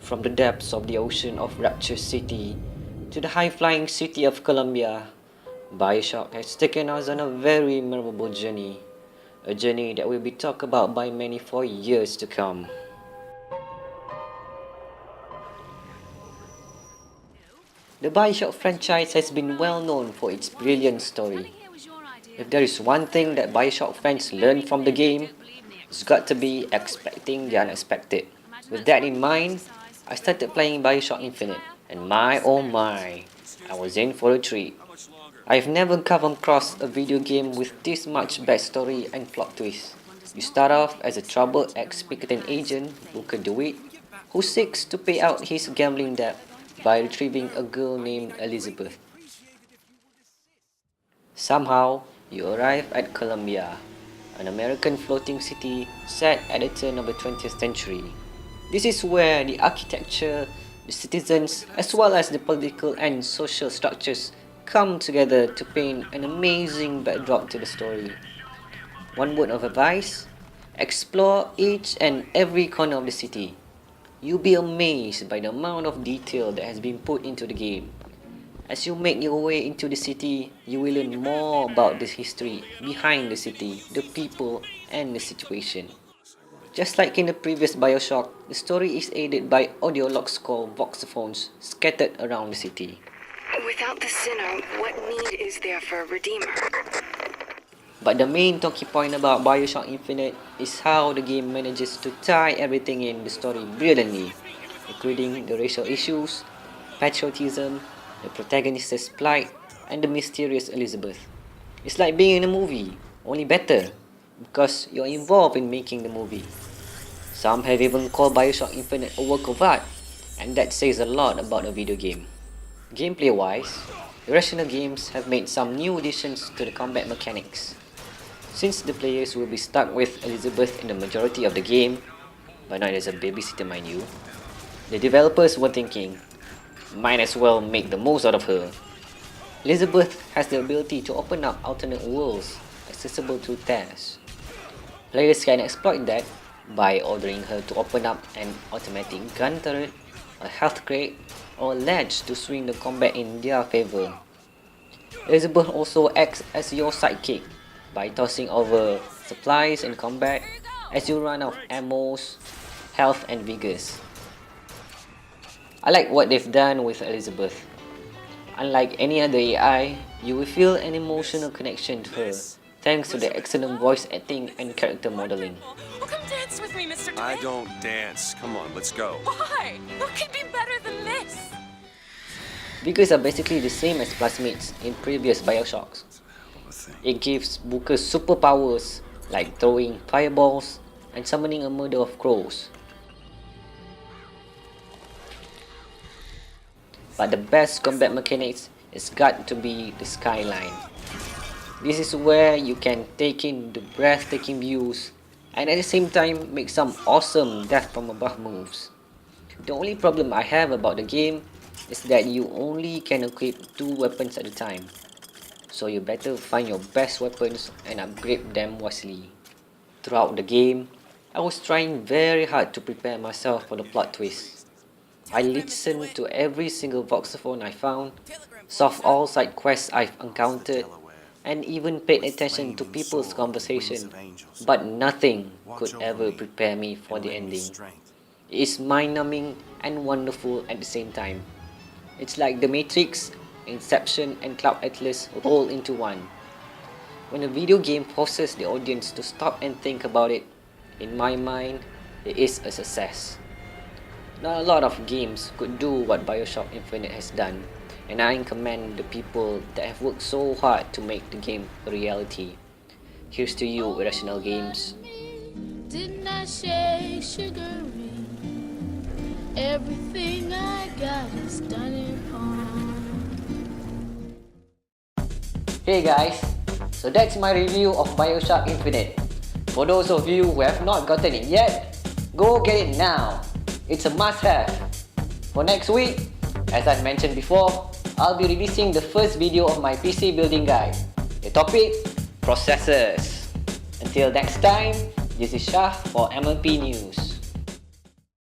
From the depths of the ocean of Rapture City to the high-flying city of Columbia, BioShock has taken us on a very memorable journey. A journey that will be talked about by many for years to come. The BioShock franchise has been well known for its brilliant story. If there is one thing that BioShock fans learn from the game, it's got to be expecting the unexpected. With that in mind, I started playing BioShock Infinite, and my oh my, I was in for a treat. I've never come across a video game with this much backstory and plot twist. You start off as a troubled ex-Pinkerton agent, Booker DeWitt, who seeks to pay out his gambling debt by retrieving a girl named Elizabeth. Somehow, you arrive at Columbia, an American floating city set at the turn of the 20th century. This is where the architecture, the citizens, as well as the political and social structures come together to paint an amazing backdrop to the story. One word of advice: explore each and every corner of the city. You'll be amazed by the amount of detail that has been put into the game. As you make your way into the city, you will learn more about the history behind the city, the people, and the situation. Just like in the previous BioShock, the story is aided by audio logs called voxophones scattered around the city. Without the sinner, what need is there for a redeemer? But the main talking point about BioShock Infinite is how the game manages to tie everything in the story brilliantly, including the racial issues, patriotism, the protagonist's plight, and the mysterious Elizabeth. It's like being in a movie, only better, because you're involved in making the movie. Some have even called BioShock Infinite a work of art, and that says a lot about a video game. Gameplay-wise, Irrational Games have made some new additions to the combat mechanics. Since the players will be stuck with Elizabeth in the majority of the game, but not as a babysitter mind you, the developers were thinking, might as well make the most out of her. Elizabeth has the ability to open up alternate worlds accessible to tests. Players can exploit that by ordering her to open up an automatic gun turret, a health crate, or a ledge to swing the combat in their favor. Elizabeth also acts as your sidekick by tossing over supplies in combat as you run out of ammo, health, and vigors. I like what they've done with Elizabeth. Unlike any other AI, you will feel an emotional connection to her, thanks to the excellent voice acting and character modeling. Well, come dance with me, Mr. I don't dance. Come on, let's go. Why? What could be better than this? Vigors are basically the same as plasmids in previous BioShocks. It gives Booker superpowers like throwing fireballs and summoning a murder of crows. But the best combat mechanics is got to be the skyline. This is where you can take in the breathtaking views and at the same time make some awesome death from above moves. The only problem I have about the game is that you only can equip 2 weapons at a time. So you better find your best weapons and upgrade them wisely. Throughout the game, I was trying very hard to prepare myself for the plot twist. I listened to every single voxophone I found, solved all side quests I've encountered, and even paid attention to people's conversation, but nothing could ever prepare me for the ending. It is mind-numbing and wonderful at the same time. It's like The Matrix, Inception, and Cloud Atlas roll into one. When a video game forces the audience to stop and think about it, in my mind, it is a success. Not a lot of games could do what BioShock Infinite has done, and I commend the people that have worked so hard to make the game a reality. Here's to you, Irrational Games. Didn't I say sugary? Everything I got is done in pawn. Hey guys, so that's my review of BioShock Infinite. For those of you who have not gotten it yet, go get it now. It's a must-have. For next week, as I mentioned before, I'll be releasing the first video of my PC building guide. The topic, processors. Until next time, this is Shah for MLP News.